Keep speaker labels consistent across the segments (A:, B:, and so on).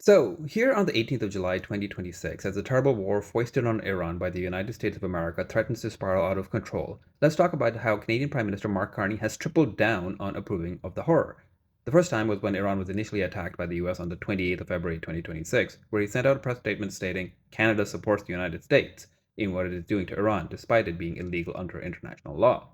A: So, here on the 18th of July 2026, as the terrible war foisted on Iran by the United States of America threatens to spiral out of control, let's talk about how Canadian Prime Minister Mark Carney has tripled down on approving of the horror. The first time was when Iran was initially attacked by the US on the 28th of February 2026, where he sent out a press statement stating Canada supports the United States in what it is doing to Iran, despite it being illegal under international law.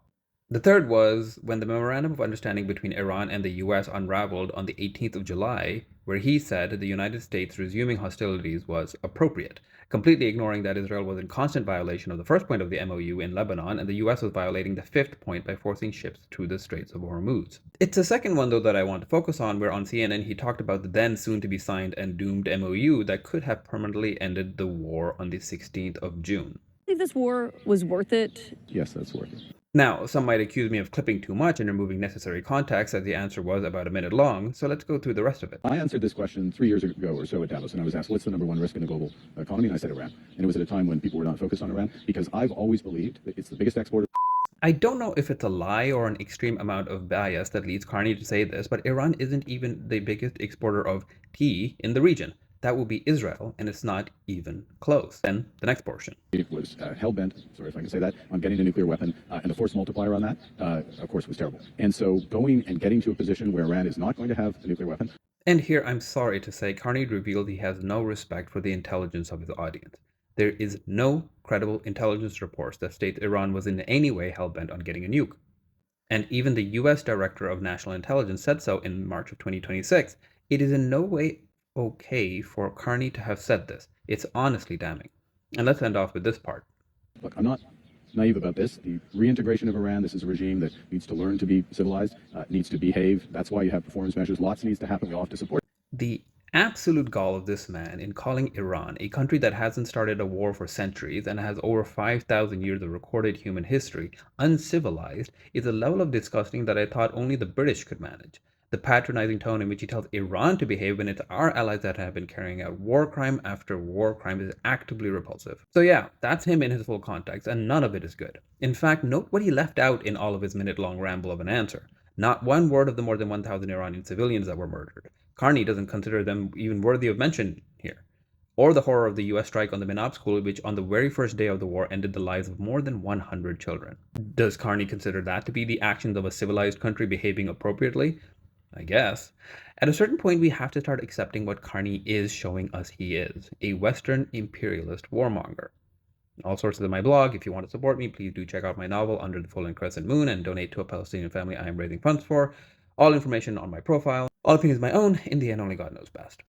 A: The third was when the Memorandum of Understanding between Iran and the US unraveled on the 18th of July, where he said the United States resuming hostilities was appropriate, completely ignoring that Israel was in constant violation of the first point of the MOU in Lebanon and the US was violating the fifth point by forcing ships through the Straits of Hormuz. It's the second one, though, that I want to focus on, where on CNN he talked about the then soon to be signed and doomed MOU that could have permanently ended the war on the 16th of June.
B: Think this war was worth it?
C: Yes, that's worth it.
A: Now, some might accuse me of clipping too much and removing necessary context, as the answer was about a minute long, so let's go through the rest of it.
C: I answered this question 3 years ago or so at Davos, and I was asked, what's the number one risk in the global economy? And I said Iran. And it was at a time when people were not focused on Iran, because I've always believed that it's the biggest exporter.
A: I don't know if it's a lie or an extreme amount of bias that leads Carney to say this, but Iran isn't even the biggest exporter of tea in the region. That will be Israel, and it's not even close. Then the next portion.
C: It was hell-bent, sorry if I can say that, on getting a nuclear weapon, and the force multiplier on that, of course, was terrible. And so going and getting to a position where Iran is not going to have a nuclear weapon.
A: And here I'm sorry to say, Carney revealed he has no respect for the intelligence of his audience. There is no credible intelligence reports that state Iran was in any way hell-bent on getting a nuke. And even the US Director of National Intelligence said so in March of 2026. It is in no way okay for Carney to have said this. It's honestly damning. And let's end off with this part.
C: Look, I'm not naive about this. The reintegration of Iran, this is a regime that needs to learn to be civilized, needs to behave. That's why you have performance measures. Lots needs to happen. We all have to support.
A: The absolute gall of this man in calling Iran, a country that hasn't started a war for centuries and has over 5,000 years of recorded human history, uncivilized, is a level of disgusting that I thought only the British could manage. The patronizing tone in which he tells Iran to behave when it's our allies that have been carrying out war crime after war crime is actively repulsive. So yeah, that's him in his full context, and none of it is good. In fact, note what he left out in all of his minute-long ramble of an answer. Not one word of the more than 1,000 Iranian civilians that were murdered. Carney doesn't consider them even worthy of mention here. Or the horror of the US strike on the Minab school, which on the very first day of the war ended the lives of more than 100 children. Does Carney consider that to be the actions of a civilized country behaving appropriately? I guess. At a certain point, we have to start accepting what Carney is showing us he is, a Western imperialist warmonger. All sources in my blog. If you want to support me, please do check out my novel Under the Full and Crescent Moon and donate to a Palestinian family I am raising funds for. All information on my profile. All opinions my own. In the end, only God knows best.